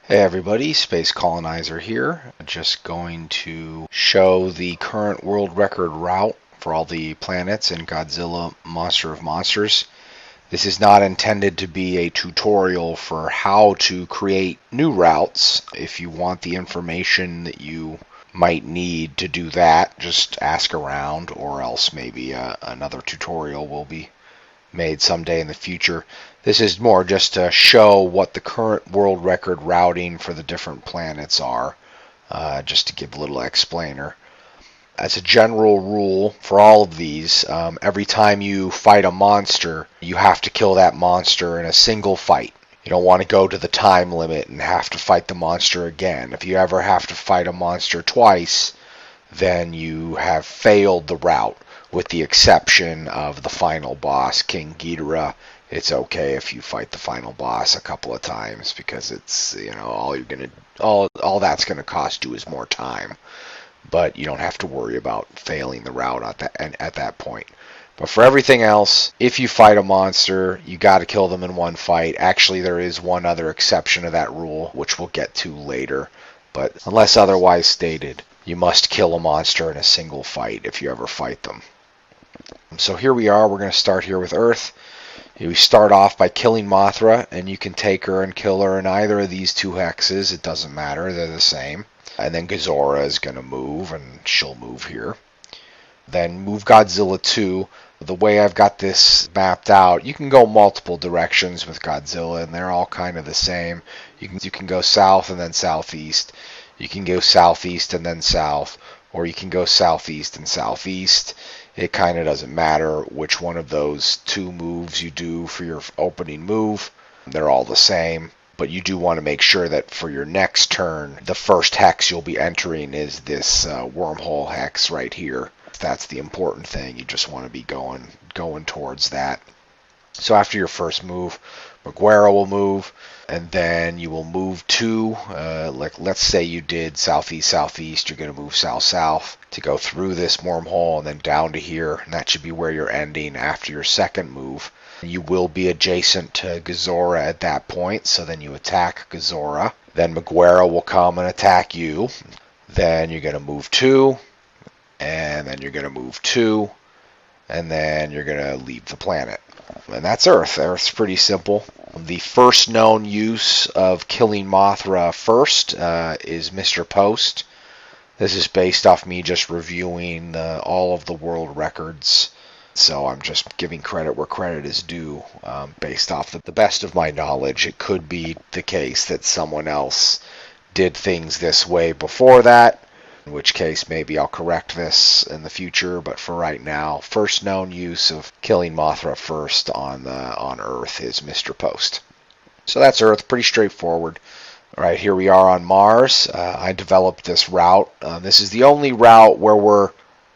Hey everybody, Space Colonizer here. Just going to show the current world record route for all the planets in Godzilla Monster of Monsters. This is not intended to be a tutorial for how to create new routes. If you want the information that you might need to do that, just ask around, or else maybe another tutorial will be made someday in the future. This is more just to show what the current world record routing for the different planets are, just to give a little explainer. As a general rule for all of these, every time you fight a monster, you have to kill that monster in a single fight. You don't want to go to the time limit and have to fight the monster again. If you ever have to fight a monster twice, then you have failed the route, with the exception of the final boss, King Ghidorah. It's okay if you fight the final boss a couple of times because it's, all that's gonna cost you is more time. But you don't have to worry about failing the route at that point. But for everything else, if you fight a monster, you got to kill them in one fight. Actually, there is one other exception to that rule, which we'll get to later. But unless otherwise stated, you must kill a monster in a single fight if you ever fight them. So here we are. We're going to start here with Earth. We start off by killing Mothra, and you can take her and kill her in either of these two hexes. It doesn't matter. They're the same. And then Godzilla is going to move, and she'll move here. Then move Godzilla 2. The way I've got this mapped out, you can go multiple directions with Godzilla, and they're all kind of the same. You can go south and then southeast. You can go southeast and then south, or you can go southeast and southeast. It kind of doesn't matter which one of those two moves you do for your opening move. They're all the same, but you do want to make sure that for your next turn, the first hex you'll be entering is this wormhole hex right here. That's the important thing. You just want to be going towards that. So after your first move, Maguire will move, and then you will move to, like let's say you did southeast southeast, you're going to move south south to go through this wormhole and then down to here, and that should be where you're ending after your second move. You will be adjacent to Godzilla at that point, so then you attack Godzilla. Then Maguire will come and attack you. Then you're going to move 2, and then you're going to move 2, and then you're going to leave the planet. And that's Earth. Earth's pretty simple. The first known use of killing Mothra first is Mr. Post. This is based off me just reviewing all of the world records. So I'm just giving credit where credit is due, based off the best of my knowledge. It could be the case that someone else did things this way before that, in which case maybe I'll correct this in the future, but for right now, first known use of killing Mothra first on Earth is Mr. Post. So that's Earth, pretty straightforward. All right, here we are on Mars. I developed this route. This is the only route where we're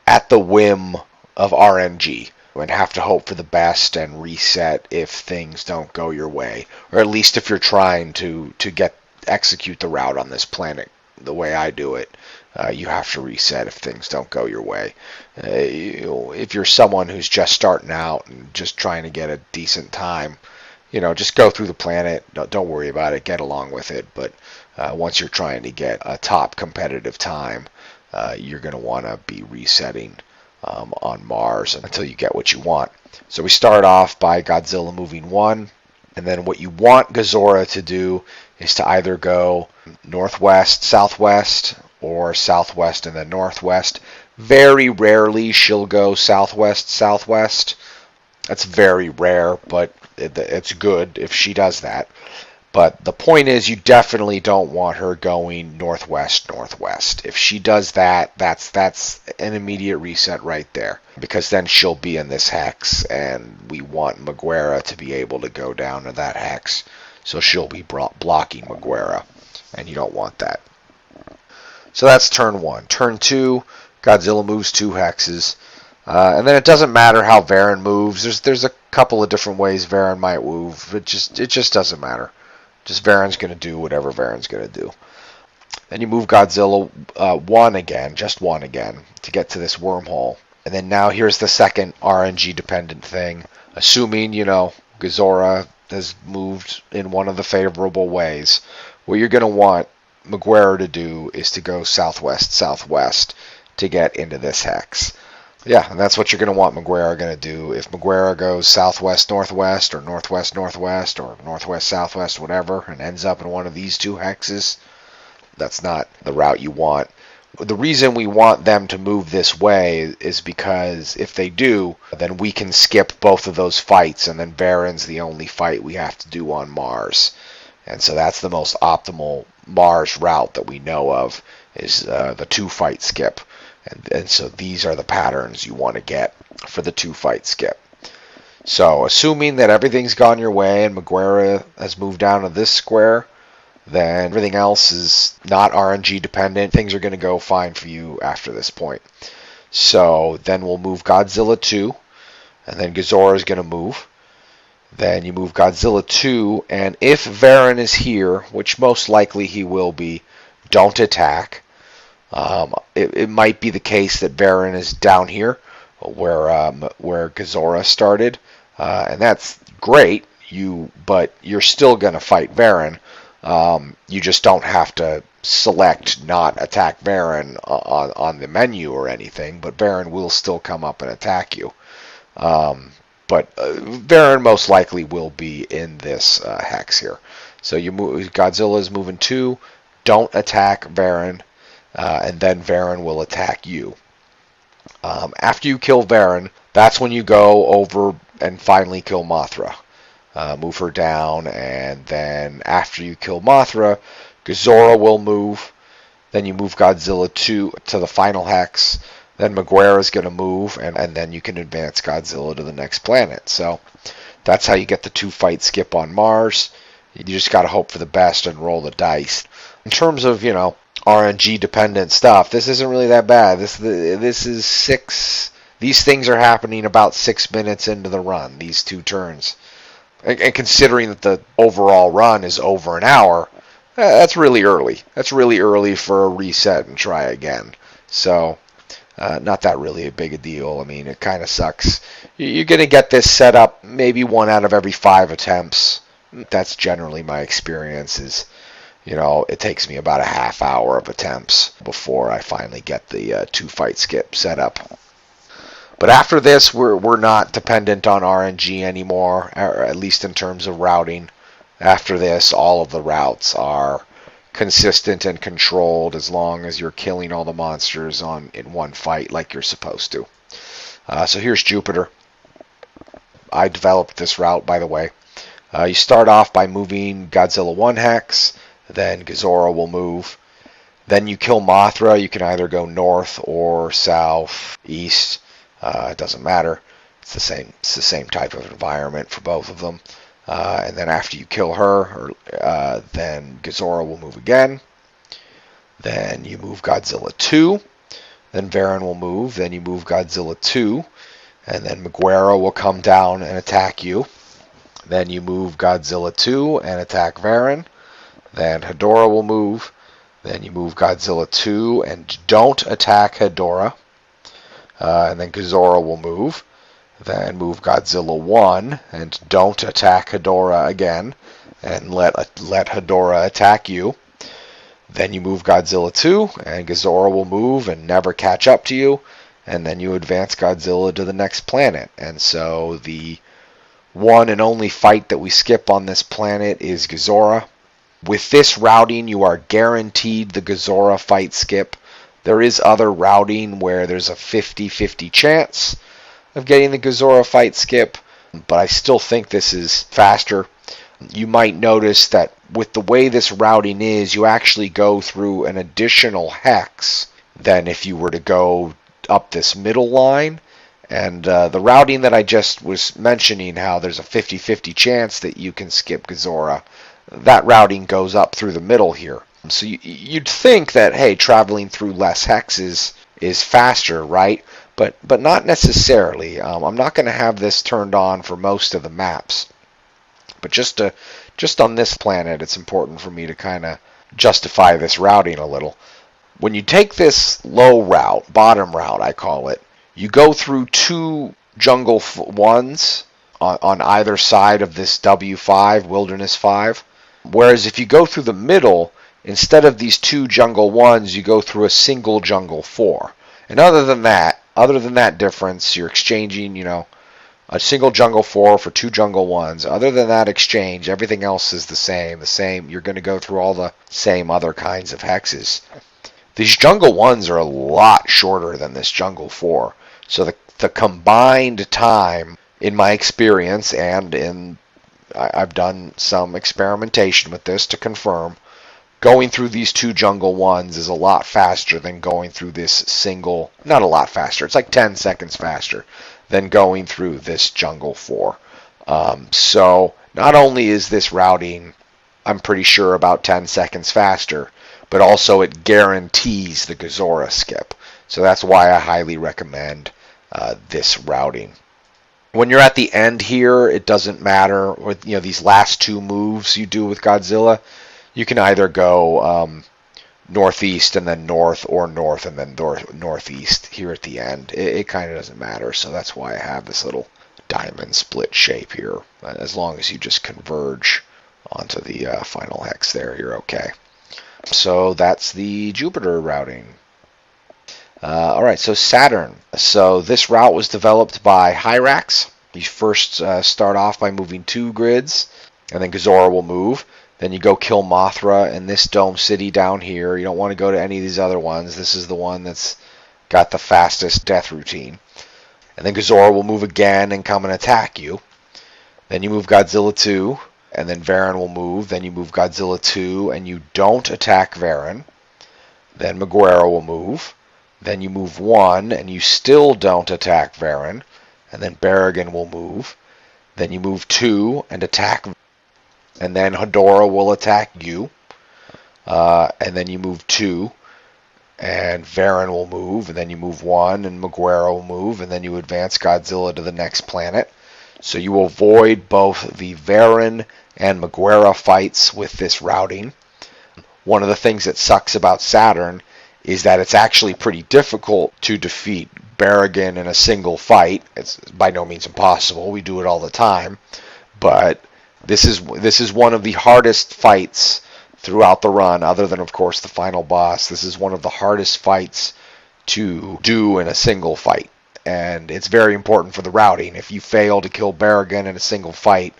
at the whim of RNG and have to hope for the best and reset if things don't go your way, or at least if you're trying to execute the route on this planet the way I do it. You have to reset if things don't go your way. If you're someone who's just starting out and just trying to get a decent time, just go through the planet. Don't worry about it. Get along with it. But once you're trying to get a top competitive time, you're going to want to be resetting on Mars until you get what you want. So we start off by Godzilla moving 1. And then what you want Godzilla to do is to either go northwest, southwest, or southwest and then northwest. Very rarely she'll go southwest, southwest. That's very rare, but it's good if she does that. But the point is, you definitely don't want her going northwest, northwest. If she does that, that's an immediate reset right there. Because then she'll be in this hex, and we want Maguire to be able to go down to that hex. So she'll be blocking Maguire, and you don't want that. So that's turn 1. Turn 2, Godzilla moves 2 hexes. And then it doesn't matter how Varan moves. There's a couple of different ways Varan might move. It just doesn't matter. Just Varan's going to do whatever Varan's going to do. Then you move Godzilla 1 again, just 1 again, to get to this wormhole. And then now here's the second RNG dependent thing. Assuming, Godzilla has moved in one of the favorable ways, what you're going to want Maguire to do is to go southwest to get into this hex. Yeah, and that's what you're going to want Maguire going to do. If Maguire goes southwest-northwest or northwest-northwest or northwest-southwest, whatever, and ends up in one of these two hexes, that's not the route you want. The reason we want them to move this way is because if they do, then we can skip both of those fights, and then Varan's the only fight we have to do on Mars. And so that's the most optimal Mars route that we know of, is the two-fight skip. And so these are the patterns you want to get for the two-fight skip. So assuming that everything's gone your way and Maguire has moved down to this square, then everything else is not RNG dependent. Things are going to go fine for you after this point. So then we'll move Godzilla 2, and then Ghazorah is going to move. Then you move Godzilla 2, and if Varan is here, which most likely he will be, don't attack. It might be the case that Varan is down here, where Ghazorah started, and that's great. But you're still going to fight Varan. You just don't have to select not attack Varan on the menu or anything, but Varan will still come up and attack you. But Varan most likely will be in this hex here. So Godzilla is moving 2. Don't attack Varan, and then Varan will attack you. After you kill Varan, that's when you go over and finally kill Mothra. Move her down, and then after you kill Mothra, Ghazorah will move. Then you move Godzilla 2 to the final hex. Then Maguire is going to move, and then you can advance Godzilla to the next planet. So that's how you get the two-fight skip on Mars. You just got to hope for the best and roll the dice. In terms of, RNG-dependent stuff, this isn't really that bad. This is 6... These things are happening about 6 minutes into the run, these two turns. And considering that the overall run is over an hour, that's really early. That's really early for a reset and try again. So, not that really a big a deal. I mean, it kind of sucks. You're going to get this set up maybe 1 out of every 5 attempts. That's generally my experience is, it takes me about a half hour of attempts before I finally get the two-fight skip set up. But after this, we're not dependent on RNG anymore, or at least in terms of routing. After this, all of the routes are consistent and controlled as long as you're killing all the monsters in one fight like you're supposed to. So here's Jupiter. I developed this route, by the way. You start off by moving Godzilla 1 hex, then Ghazorah will move. Then you kill Mothra. You can either go north or south, east. It doesn't matter. It's the same type of environment for both of them. And then after you kill her, then Ghazorah will move again. Then you move Godzilla 2. Then Varan will move. Then you move Godzilla 2. And then Maguire will come down and attack you. Then you move Godzilla 2 and attack Varan. Then Hedorah will move. Then you move Godzilla 2 and don't attack Hedorah. And then Ghazorah will move. Then move Godzilla 1 and don't attack Hedorah again. And let Hedorah attack you. Then you move Godzilla 2 and Ghazorah will move and never catch up to you. And then you advance Godzilla to the next planet. And so the one and only fight that we skip on this planet is Ghazorah. With this routing, you are guaranteed the Ghazorah fight skip. There is other routing where there's a 50-50 chance of getting the Ghazorah fight skip, but I still think this is faster. You might notice that with the way this routing is, you actually go through an additional hex than if you were to go up this middle line. And the routing that I just was mentioning, how there's a 50-50 chance that you can skip Ghazorah, that routing goes up through the middle here. So you'd think that, hey, traveling through less hexes is faster, right? But not necessarily. I'm not going to have this turned on for most of the maps. But just on this planet, it's important for me to kind of justify this routing a little. When you take this low route, bottom route I call it, you go through 2 jungle ones on either side of this W5, Wilderness 5. Whereas if you go through the middle, instead of these 2 jungle 1s, you go through a single jungle 4. And other than that difference, you're exchanging, a single jungle 4 for 2 jungle 1s. Other than that exchange, everything else is the same. You're going to go through all the same other kinds of hexes. These jungle 1s are a lot shorter than this jungle 4. So the combined time, in my experience, and I've done some experimentation with this to confirm, going through these 2 jungle 1s is a lot faster than going through this single, not a lot faster, it's like 10 seconds faster than going through this jungle 4. So not only is this routing, I'm pretty sure, about 10 seconds faster, but also it guarantees the Godzilla skip. So that's why I highly recommend this routing. When you're at the end here, it doesn't matter. With these last 2 moves you do with Godzilla, you can either go northeast and then north, or north and then northeast here at the end. It kind of doesn't matter, so that's why I have this little diamond split shape here. As long as you just converge onto the final hex there, you're okay. So that's the Jupiter routing. Alright, so Saturn. So this route was developed by Hyrax. You first start off by moving 2 grids, and then Godzilla will move. Then you go kill Mothra in this dome city down here. You don't want to go to any of these other ones. This is the one that's got the fastest death routine. And then Godzilla will move again and come and attack you. Then you move Godzilla 2, and then Varan will move. Then you move Godzilla 2, and you don't attack Varan. Then Meguera will move. Then you move 1, and you still don't attack Varan. And then Berrigan will move. Then you move 2 and attack, and then Hedorah will attack you. And then you move 2, and Varan will move. And then you move 1, and Meguera will move. And then you advance Godzilla to the next planet. So you avoid both the Varan and Meguera fights with this routing. One of the things that sucks about Saturn is that it's actually pretty difficult to defeat Berrigan in a single fight. It's by no means impossible. We do it all the time. But this is one of the hardest fights throughout the run, other than, of course, the final boss. This is one of the hardest fights to do in a single fight. And it's very important for the routing. If you fail to kill Berrigan in a single fight,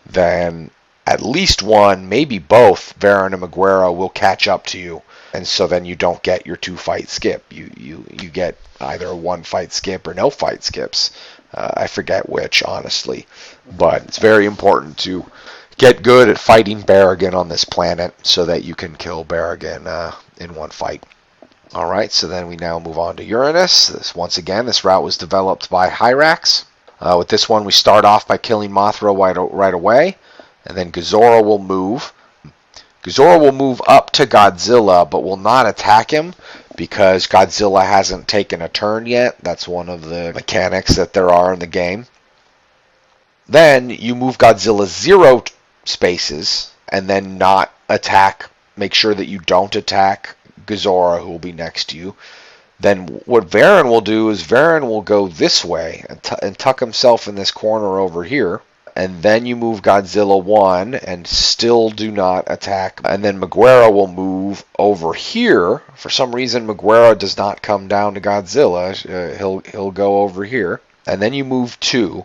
then at least one, maybe both, Varan and Meguera will catch up to you. And so then you don't get your 2-fight skip. You get either a 1-fight skip or no fight skips. I forget which, honestly. But it's very important to get good at fighting Berrigan on this planet so that you can kill Berrigan in 1 fight. Alright, so then we now move on to Uranus. Once again, this route was developed by Hyrax. With this one, we start off by killing Mothra right away. And then Godzilla will move. Godzilla will move up to Godzilla, but will not attack him because Godzilla hasn't taken a turn yet. That's one of the mechanics that there are in the game. Then you move Godzilla 0 spaces and then not attack. Make sure that you don't attack Godzilla, who will be next to you. Then what Varan will do is Varan will go this way and tuck himself in this corner over here. And then you move Godzilla 1 and still do not attack. And then Meguera will move over here. For some reason, Meguera does not come down to Godzilla. He'll go over here. And then you move 2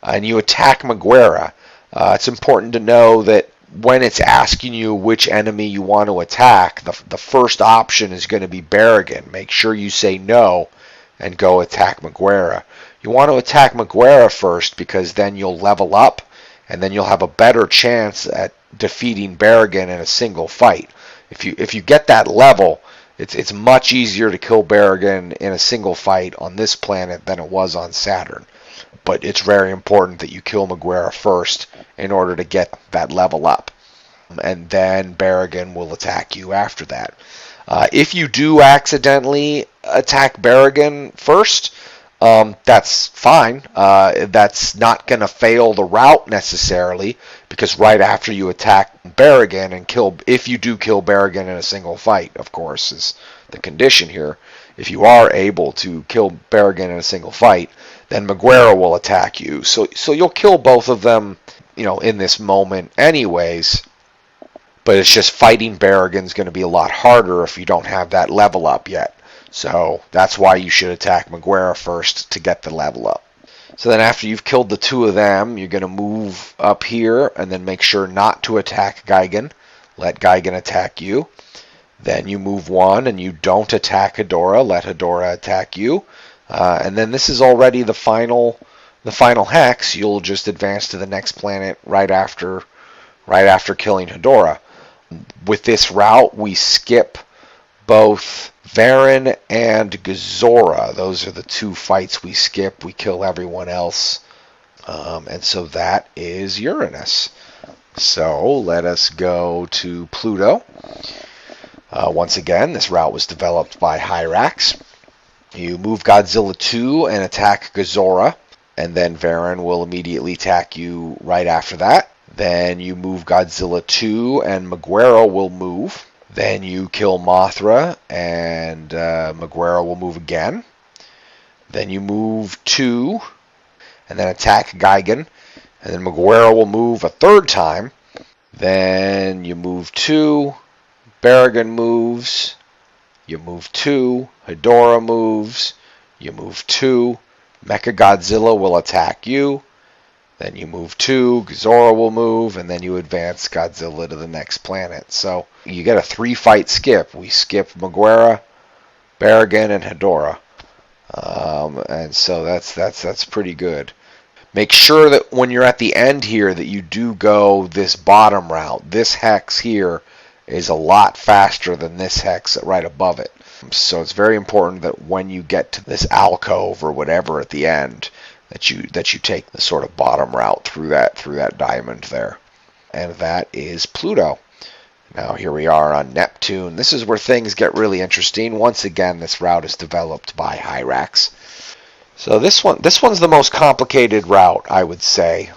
and you attack Meguera. It's important to know that when it's asking you which enemy you want to attack, the first option is going to be Berrigan. Make sure you say no and go attack Meguera. You want to attack Meguera first because then you'll level up and then you'll have a better chance at defeating Berrigan in a single fight. If you get that level, it's much easier to kill Berrigan in a single fight on this planet than it was on Saturn. But it's very important that you kill Meguera first in order to get that level up. And then Berrigan will attack you after that. If you do accidentally attack Berrigan first, that's fine. That's not going to fail the route necessarily, because right after you attack Berrigan and if you do kill Berrigan in a single fight, of course, is the condition here. If you are able to kill Berrigan in a single fight, then Meguera will attack you. So you'll kill both of them, in this moment anyways. But it's just fighting Berrigan's going to be a lot harder if you don't have that level up yet. So that's why you should attack Maguera first to get the level up. So then after you've killed the two of them, you're going to move up here and then make sure not to attack Gigan. Let Gigan attack you. Then you move one and you don't attack Hedora. Let Hedora attack you. And then this is already the final hex. You'll just advance to the next planet right after killing Hedora. With this route, we skip both Varen and Godzilla. Those are the two fights we skip. We kill everyone else. And so that is Uranus. So let us go to Pluto. Once again, this route was developed by Hyrax. You move Godzilla 2 and attack Godzilla, and then Varen will immediately attack you right after that. Then you move Godzilla 2 and Maguera will move. Then you kill Mothra and Maguera will move again. Then you move 2 and then attack Gigan. And then Maguera will move a third time. Then you move 2. Berrigan moves. You move 2. Hedora moves. You move 2. Mechagodzilla will attack you. Then you move 2, Godzilla will move, and then you advance Godzilla to the next planet. So you get a 3-fight skip. We skip Maguera, Berrigan, and Hedora. And so that's pretty good. Make sure that when you're at the end here that you do go this bottom route. This hex here is a lot faster than this hex right above it. So it's very important that when you get to this alcove or whatever at the end, that you take the sort of bottom route through that diamond there. And that is Pluto. Now here we are on Neptune. This is where things get really interesting. Once again, this route is developed by Hyrax. So this one's the most complicated route, I would say.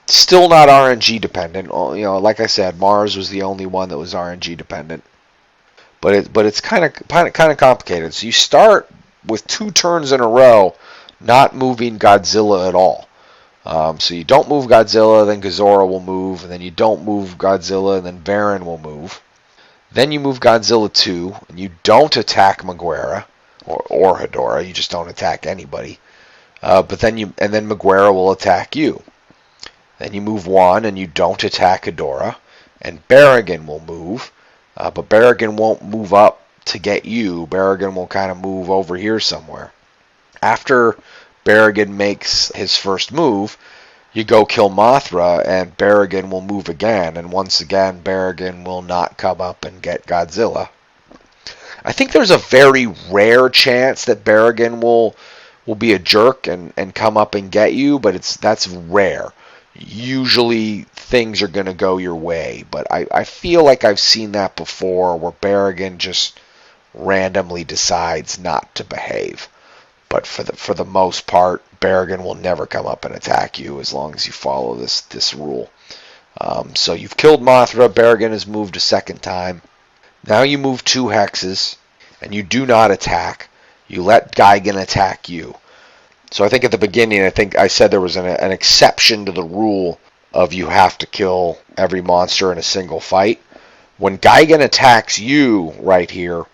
Still not RNG dependent. Like I said, Mars was the only one that was RNG dependent. But it's kind of complicated. So you start with 2 turns in a row not moving Godzilla at all. So you don't move Godzilla, then Godzilla will move, and then you don't move Godzilla, and then Varen will move. Then you move Godzilla 2, and you don't attack Maguera or Hedora. You just don't attack anybody. But then Maguera will attack you. Then you move 1, and you don't attack Hedora, and Berrigan will move. But Berrigan won't move up to get you. Berrigan will kind of move over here somewhere. After Berrigan makes his first move, you go kill Mothra, and Berrigan will move again. And once again, Berrigan will not come up and get Godzilla. I think there's a very rare chance that Berrigan will be a jerk and come up and get you, but that's rare. Usually things are going to go your way, but I feel like I've seen that before where Berrigan just randomly decides not to behave. But for the most part, Berrigan will never come up and attack you as long as you follow this rule. So you've killed Mothra. Berrigan has moved a second time. Now you move 2 hexes, and you do not attack. You let Gigan attack you. So I think at the beginning, I said there was an exception to the rule of you have to kill every monster in a single fight. When Gigan attacks you right here,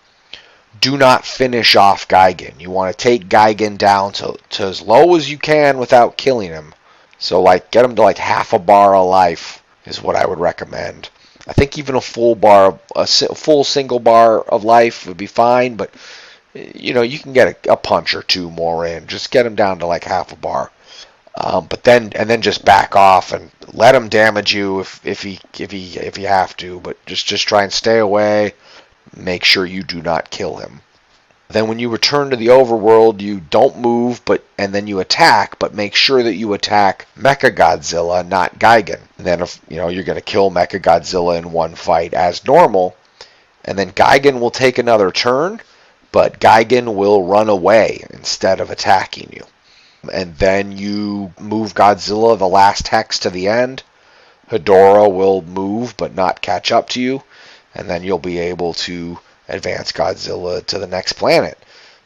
do not finish off Gigan. You want to take Gigan down to as low as you can without killing him. So get him to half a bar of life is what I would recommend. I think even a full single bar of life would be fine, but you can get a punch or 2 more in. Just get him down to half a bar. But then just back off and let him damage you if you have to, but just try and stay away. Make sure you do not kill him. Then when you return to the overworld, you don't move, and then you attack, but make sure that you attack Mechagodzilla, not Gigan. And then you're going to kill Mechagodzilla in one fight as normal, and then Gigan will take another turn, but Gigan will run away instead of attacking you. And then you move Godzilla the last hex to the end. Hedora will move but not catch up to you, and then you'll be able to advance Godzilla to the next planet.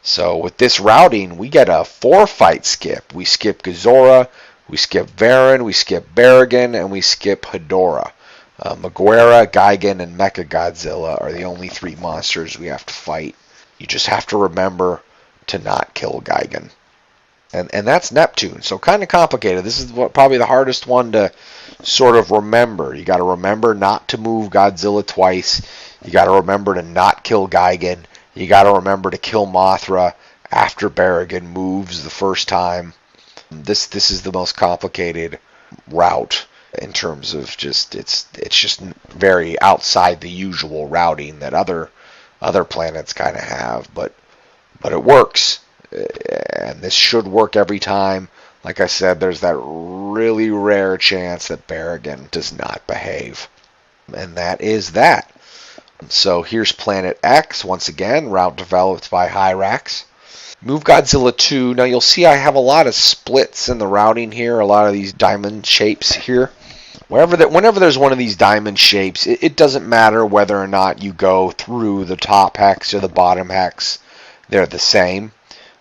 So with this routing, we get a 4-fight skip. We skip Godzilla, we skip Varen, we skip Berrigan, and we skip Hedora. Meguera, Gigan, and Mechagodzilla are the only three monsters we have to fight. You just have to remember to not kill Gigan. And that's Neptune, so kind of complicated. This is probably the hardest one to sort of remember. You got to remember not to move Godzilla twice. You got to remember to not kill Gigan. You got to remember to kill Mothra after Berrigan moves the first time. This is the most complicated route in terms of just it's just very outside the usual routing that other planets kind of have, but it works. And this should work every time. Like I said, there's that really rare chance that Berrigan does not behave. And that is that. So here's Planet X, once again, route developed by Hyrax. Move Godzilla 2. Now you'll see I have a lot of splits in the routing here, a lot of these diamond shapes here. Whenever there's one of these diamond shapes, it doesn't matter whether or not you go through the top hex or the bottom hex. They're the same.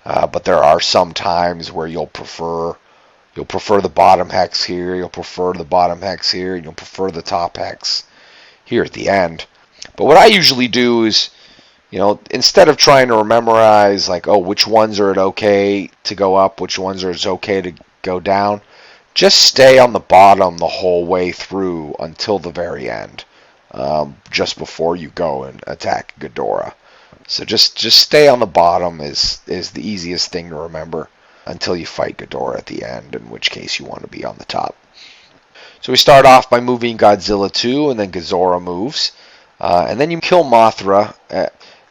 But there are some times where you'll prefer the bottom hex here, you'll prefer the bottom hex here, and you'll prefer the top hex here at the end. But what I usually do is, instead of trying to memorize like, which ones are it okay to go up, which ones are it okay to go down, just stay on the bottom the whole way through until the very end, just before you go and attack Ghidorah. So just stay on the bottom is the easiest thing to remember until you fight Ghidorah at the end, in which case you want to be on the top. So we start off by moving Godzilla 2, and then Ghidorah moves. And then you kill Mothra.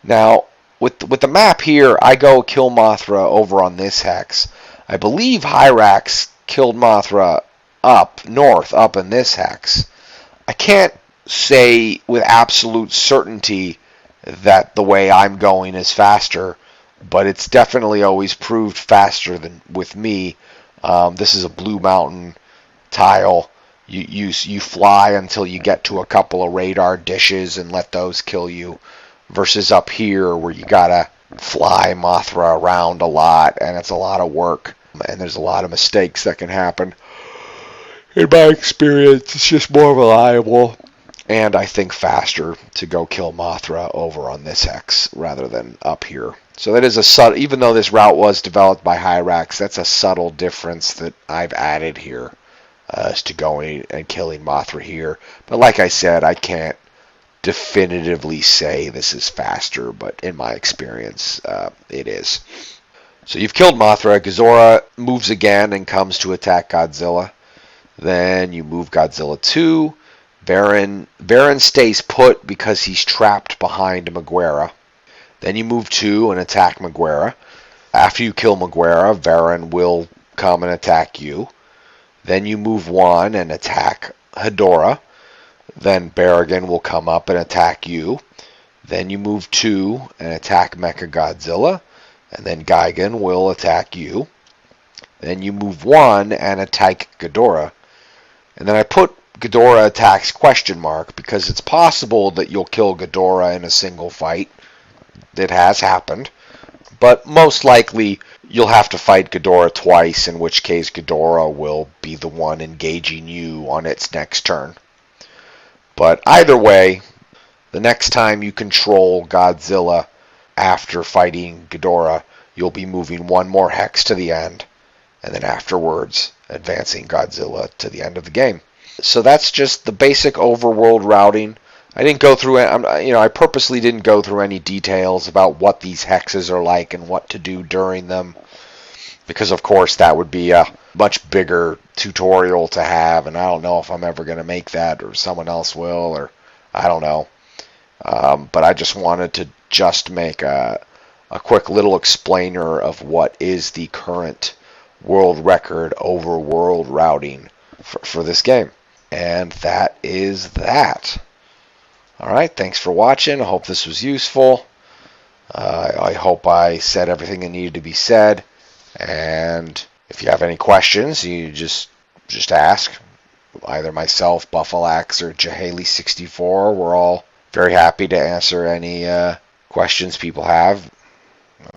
Now, with the map here, I go kill Mothra over on this hex. I believe Hyrax killed Mothra up north, up in this hex. I can't say with absolute certainty that the way I'm going is faster, but it's definitely always proved faster than with me. This is a Blue Mountain tile. You fly until you get to a couple of radar dishes and let those kill you, versus up here where you gotta fly Mothra around a lot, and it's a lot of work, and there's a lot of mistakes that can happen. In my experience, it's just more reliable, and I think faster to go kill Mothra over on this hex rather than up here. So that is a subtle, even though this route was developed by Hyrax, that's a subtle difference that I've added here as to going and killing Mothra here. But like I said, I can't definitively say this is faster, but in my experience, it is. So you've killed Mothra. Ghidorah moves again and comes to attack Godzilla. Then you move Godzilla 2. Varan stays put because he's trapped behind Meguera. Then you move 2 and attack Meguera. After you kill Meguera, Varan will come and attack you. Then you move 1 and attack Hedorah. Then Berrigan will come up and attack you. Then you move 2 and attack Mechagodzilla. And then Gigan will attack you. Then you move 1 and attack Ghidorah. And then I put Ghidorah attacks ? Because it's possible that you'll kill Ghidorah in a single fight. It has happened. But most likely you'll have to fight Ghidorah twice, in which case Ghidorah will be the one engaging you on its next turn. But either way, the next time you control Godzilla after fighting Ghidorah, you'll be moving one more hex to the end, and then afterwards advancing Godzilla to the end of the game. So that's just the basic overworld routing. I didn't go through it. I purposely didn't go through any details about what these hexes are like and what to do during them, because of course that would be a much bigger tutorial to have, and I don't know if I'm ever going to make that, or someone else will, or I don't know. But I just wanted to just make a quick little explainer of what is the current world record overworld routing for this game. And that is that. Alright, thanks for watching. I hope this was useful. I hope I said everything that needed to be said. And if you have any questions, you just ask. Either myself, Buffalax, or Jahaley64. We're all very happy to answer any questions people have.